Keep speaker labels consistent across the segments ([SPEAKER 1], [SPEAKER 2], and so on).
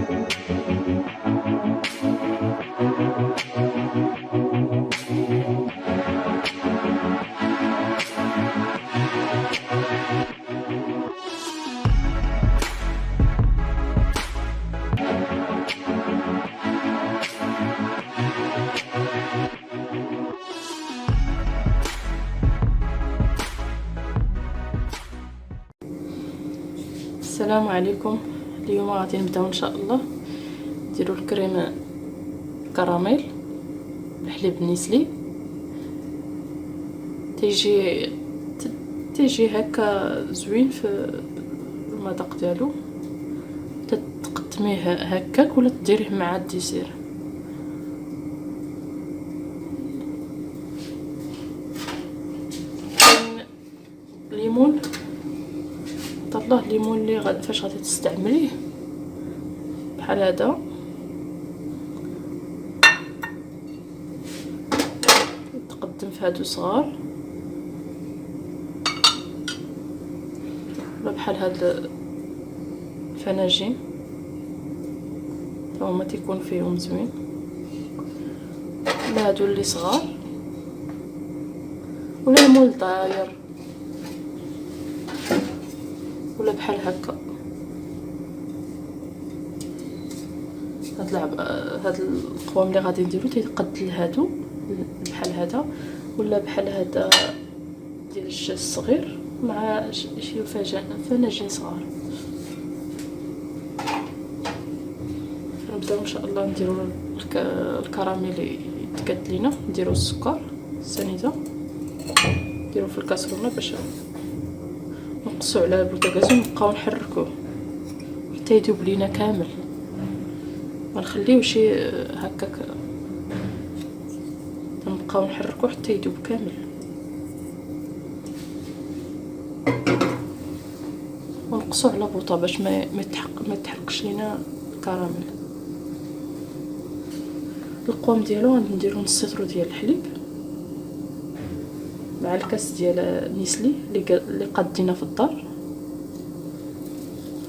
[SPEAKER 1] السلام عليكم. اليوم غادي نبداو ان شاء الله نديرو الكريم كراميل بالحليب النسلي. تيجي هكا زوين في المذاق ديالو. تقدميه هكاك ولا ديريه مع الديسير. الليمون طلاه الليمون اللي فاش غادي تستعمليه بحال هذا، تقدم في هادو صغار ولا بحال هاد الفناجين هما تيكون فيهم زوين، ولا هادو اللي صغار ولا المول داير ولا بحال هكا. هاد القوام اللي غادي نديرو تيقد لهادو بحال هذا ولا بحال هذا ديال الشاش الصغير مع شي فناجين صغار. نبداو ان شاء الله نديرو الكراميل اللي تقاد لينا. نديرو السكر السنيده، نديرو في الكاسرونه باش نقصو على البوتاغاز ونبقاو نحركوه حتى يذوب لينا كامل. ما نخليوش هكاك، نبقاو نحركوه حتى يذوب كامل. ونقصو على بوطه باش ما يتحرقش لينا الكراميل. القوام ديالو غادي نديرو نص لتر ديال الحليب مع الكاس ديال النسلي اللي قادينا في الدار.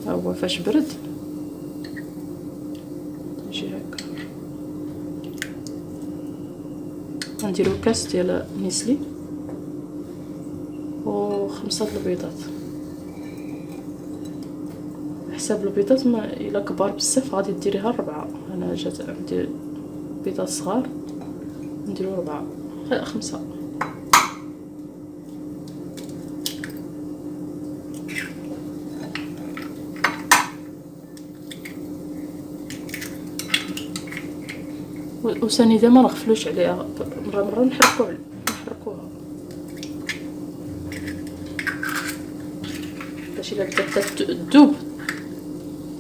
[SPEAKER 1] ها هو فاش برد يجي هكا. غنديرو كاس ديال النسلي و5 البيضات. حساب البيضات، ما الا كبار بزاف غادي ديريها 4. انا جات عندي بيضات صغار نديرو 4 5. وسنيده ما نغفلوش عليها، مره نحركوها باش الا بدات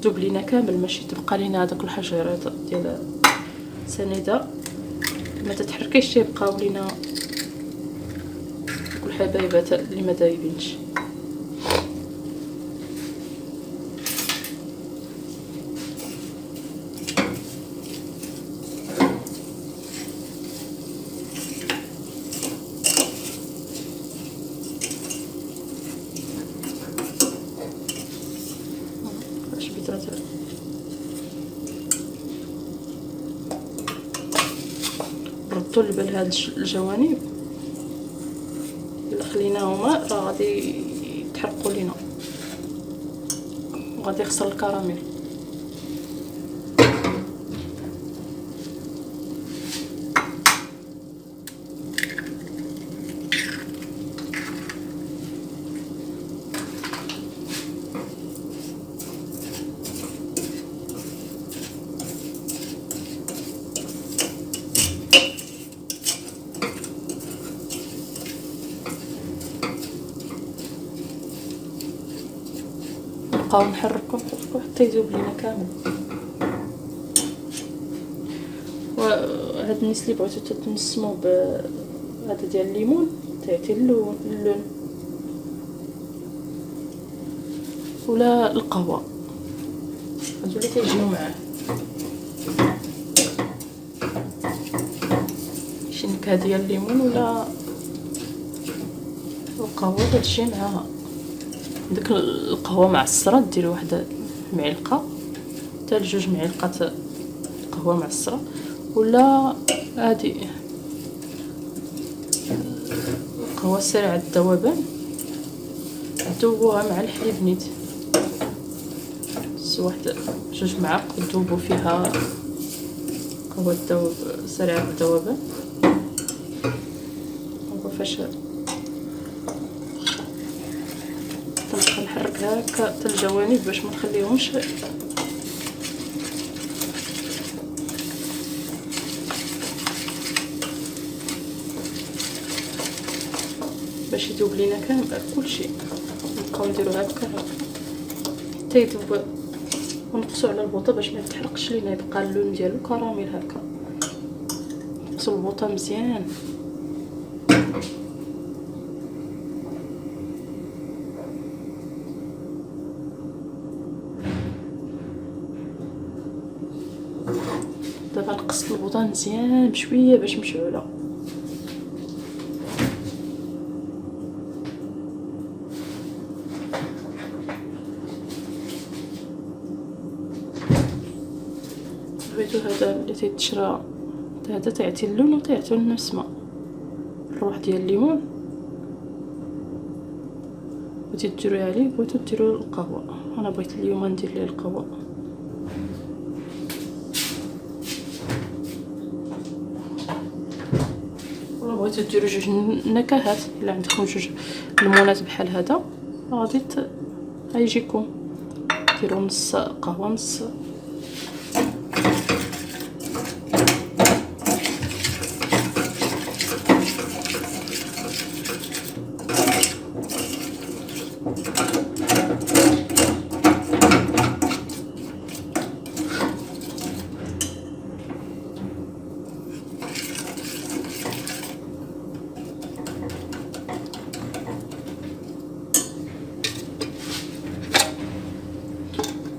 [SPEAKER 1] تذوب لينا كامل، ماشي تبقى لينا هذوك الحجيرات ديال سنيده ما تتحركيش تيبقاو لينا كل حبايبات اللي ما دايبينش. ردوا البال هاد الجوانب اللي خليناهما راه غادي يتحرقوا لينا وغادي يخسر الكراميل. نبقاو نحركو حتى يذوب لينا كامل. وهاد النسلي بغيتو تتمسمو بهذا ديال الليمون تيعطي اللون ولا القهوه، هادو اللي تيجيو معاه شي نكهه ديال الليمون ولا القهوه تجي معاها. ديك القهوه معصره ديري واحد المعلقه حتى لجوج معلقات قهوه معصره، ولا هادي قهوه سريعه الذوبان ذوبوها مع الحليب نيت، واحد جوج معالق تذوبوا فيها قهوه سريعه الذوبان. فاش تنبقى نحركها هكا حتى الجوانب باش ما نخليهمش باش يذوب لينا كامل كلشي. نبقاو نديرو هكا حتى يذوب، ونقصو على البوطه باش ما يتحرقش لينا، يبقى اللون ديالو كراميل هكا. نقصو البوطه مزيان. دابا نقصت البوطه مزيان بشويه باش مشعوله. بغيتو هذا اللي تيتشرى هذا تيعطي اللون وتيعطي النسمه. الروح ديال الليمون بغيتو ديروها عليه، بغيتو ديروا القهوه. انا بغيت اليوم ندير ليه القهوه. بغيتو ديروا جوج نكهات، الا عندكم جوج ليمونات بحال هذا غادي غيجيكم ديروا نص قهوه نص.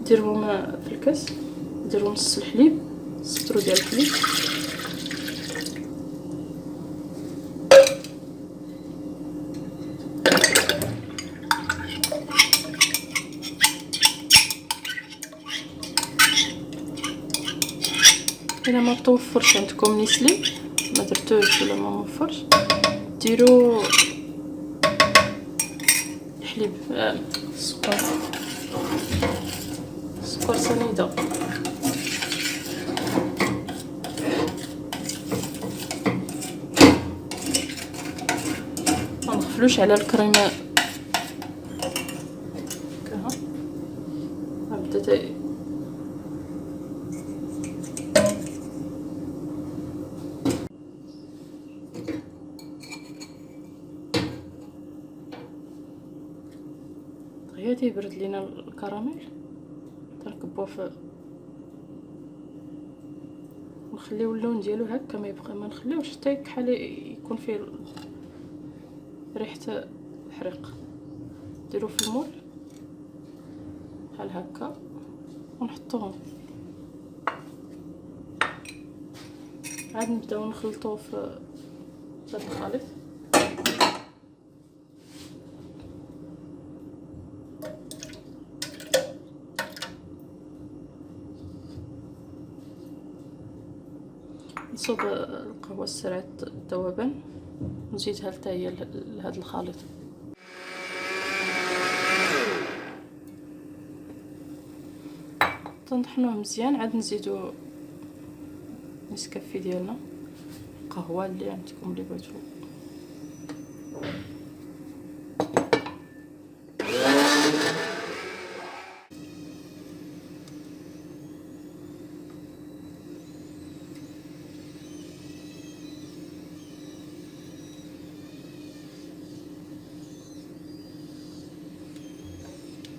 [SPEAKER 1] ديروهم في الكاس، ديروا نص الحليب، سطرو ديال الحليب، الا ما توفرش عندكم نسلي ما درتوش ولا ما موفرش ديروا الحليب السكر سنيده. ما نغفلوش على الكريمه هكا. بدات غير تيبرد لينا الكراميل تركبوه في، نخليو اللون ديالو هكا ما يبقى، ما نخليوش حتى كحال يكون فيه ريحه الحريق. ديرو في المول بحال هكا ونحطوهم، عاد نبداو نخلطوه في هذا الخليط. نصوب القهوه سريعه الذوبان ونزيدها حتى هي لهذا الخليط. تنطحنوه مزيان، عاد نزيدو نسكافي ديالنا، القهوه اللي عندكم اللي بغيتو.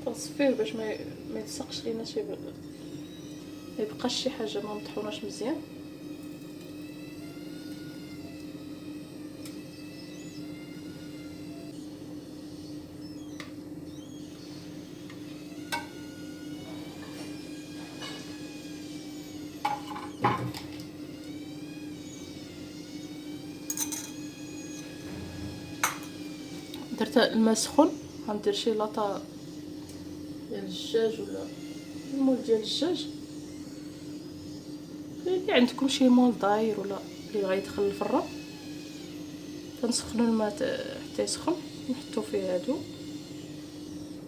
[SPEAKER 1] تصفيه باش ما يلصقش لينا شي، ما يبقاش شي حاجه ما مطحوناش مزيان. درت الماء سخون، غندير شي لاطه ديال الدجاج ولا المول ديال الدجاج اللي عندكم شي مول داير ولا اللي بغا يدخل الفران، تنسخنوا الماء حتى يسخن، نحطو فيه هادو،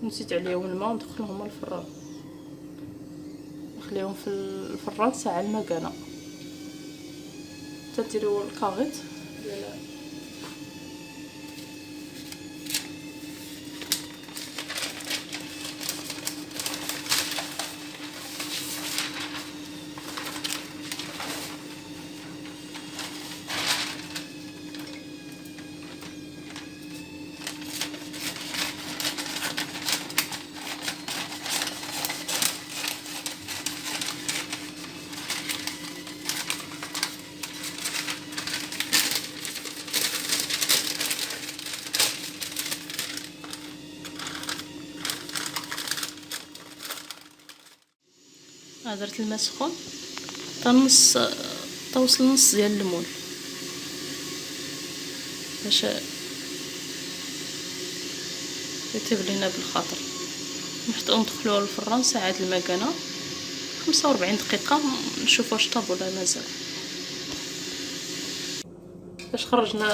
[SPEAKER 1] نزيد عليهم الماء وندخلهم الفران، نخليهم في الفران ساعه المكانه. تديروا الكاغيط ديال درت الماء سخون توصل نص ديال الليمون باش يطيب لينا بالخاطر. نحطو ندخلوه للفران ساعه المكانه 45 دقيقه، نشوف واش طاب ولا مازال. باش خرجنا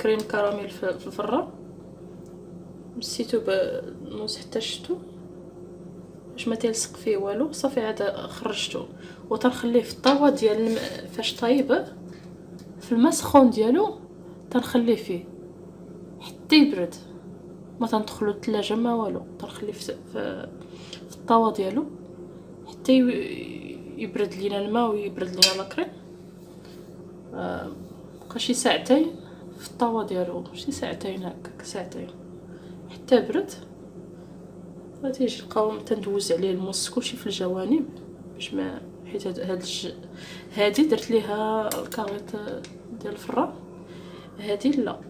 [SPEAKER 1] كريم كراميل في الفران، مسيتو بنوز حتى شتو باش ما تلصق فيه والو، صافي عاد خرجتو وتنخليه في الطاوه ديال فاش طايب في الماء سخون ديالو، تنخليه فيه حتى يبرد، ما تندخلو الثلاجه ما والو، تنخليه في الطاوه ديالو حتى يبرد لينا الماء ويبرد لينا لاكريم. بقى شي ساعتين في الطاوه ديالو، شي ساعتين هكاك، ساعتين حتى برد. غادي يجي القوام تندوز عليه الموس كلشي في الجوانب باش ما، حيت هادي درت ليها الكاغيط ديال الفران، هادي لا،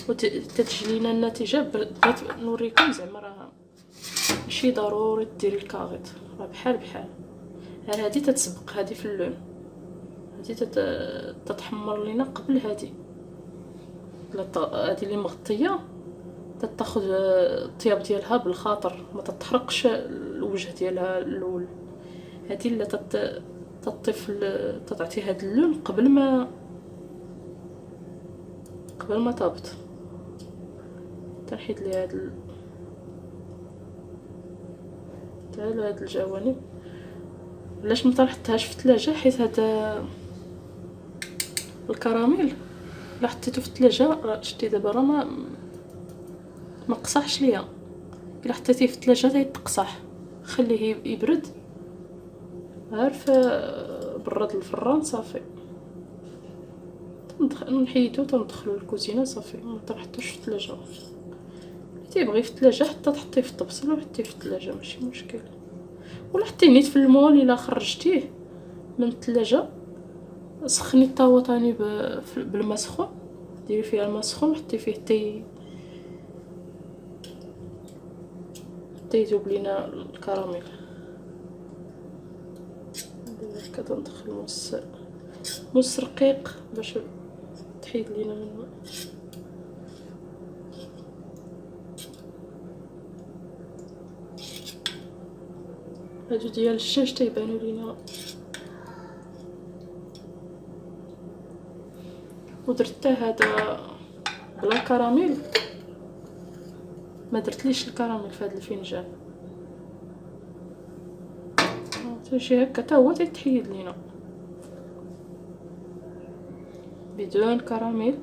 [SPEAKER 1] وتتجي لينا النتيجه. بغيت نوريكم زعما راه ماشي ضروري ديري الكاغيط، راه بحال هادي تتسبق هادي في اللون، هادي تتحمر لينا قبل هادي. هادي اللي مغطيه تاخذ الطياب ديالها بالخاطر، ما تتحرقش الوجه ديالها الاول. هذه اللي تطيف تعطي هذا اللون قبل ما طابت. تنحيد لي هاد الجوانب. علاش ما تنحطهاش في الثلاجه؟ حيت هذا الكراميل الا حطيته في الثلاجه، راه شتي دابا راه ما قصحش ليا. الا حطيتيه في الثلاجه يتقصح، خليه يبرد، عارف، برد الفران صافي نحيدو تندخلو للكوزينه صافي، ما تنحطوش في الثلاجه. اللي تيبغي في الثلاجه حتى تحطيه في الطبسيل وحطيه في الثلاجه ماشي مشكل، ولا حتى نيت في المول الا خرجتيه من الثلاجه، سخني الطاوه تاني بالماء سخون، ديري فيها الماء سخون حطي فيه حتى يذوب لينا الكراميل. هكا ندخل موس رقيق باش تحيد لينا من الماء. هادو ديال الدجاج تيبانو لينا. ودرت هذا بلا كراميل، ما درتليش الكراميل في هذا الفنجان، تمشي هكا حتى هو تيتحيد لينا بدون كراميل،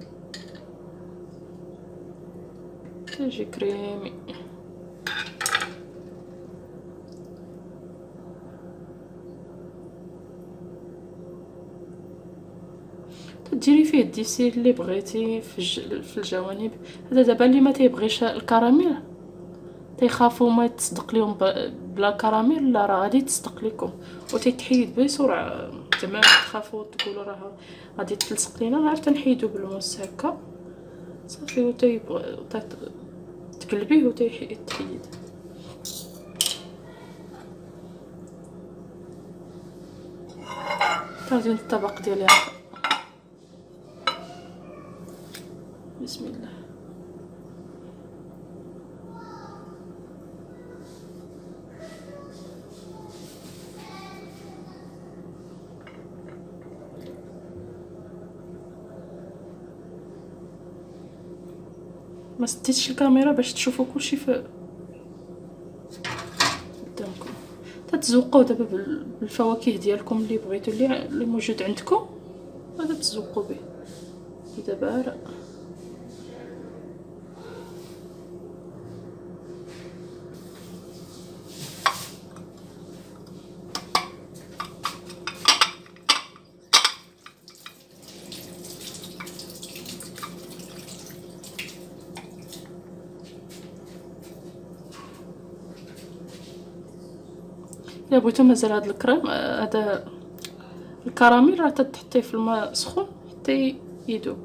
[SPEAKER 1] تيجي كريمي. ديري فيه الديسير اللي بغيتي في الجوانب. هذا دابا اللي ما تيبغيش الكراميل تيخافوا ما يتصدق لهم بلا كراميل، لا راه غادي تصدق لكم وتيتحيد بسرعه. زعما تخافوا تقولوا راه غادي تلصق لينا، غير تنحيدو بالموس هكا صافي، تقلبيه وتيتحيد. تنزيد الطبق ديالي هكا، بسم الله. ما سديتش الكاميرا باش تشوفوا كلشي في قدامكم. تتزوقوا دابا بالفواكه ديالكم اللي بغيتوا، اللي موجود عندكم هذا تزوقوا به. دابا لا الا بغيتو مازال هذا الكريم، هذا الكراميل راه تحطيه في الماء سخون حتى يذوب.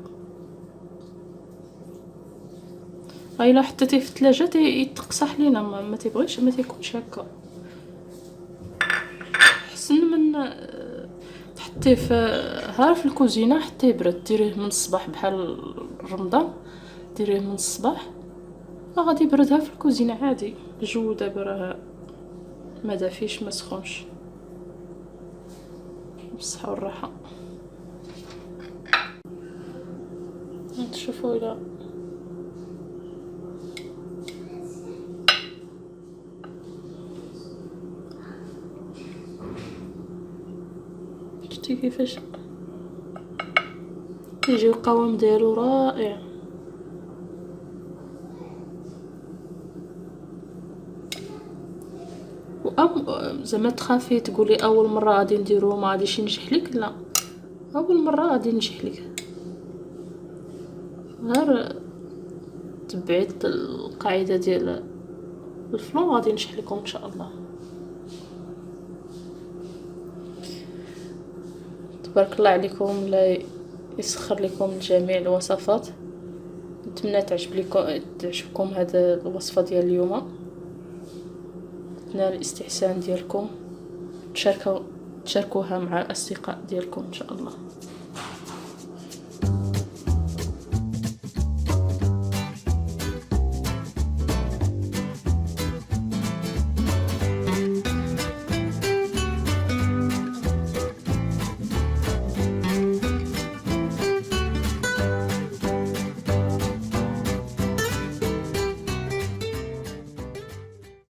[SPEAKER 1] الا حطيتيه في الثلاجه يتقصح لينا، ما تيبغيش، ما تيكونش هكا. احسن من تحطيه في الكوزينه حتى يبرد. ديريه من الصباح بحال رمضان، ديريه من الصباح غادي يبردها في الكوزينه عادي. الجو دابا راه ما دافيش ما سخونش. بالصحه والراحه. تشوفوا الى شتي كيفاش يجي القوام ديالو رائع. زعما تخافي تقولي اول مره غادي نديرو ما غاديش ينجح لك، لا اول مره غادي ينجح لك. غير تبعي القاعده ديال الفلون غادي ينجح لكم ان شاء الله. تبارك الله عليكم، لا يسخر لكم جميع الوصفات. نتمنى تعجبكم هذا الوصفه ديال اليوم، نال الاستحسان ديالكم، تشاركوها مع الاصدقاء ديالكم ان شاء الله.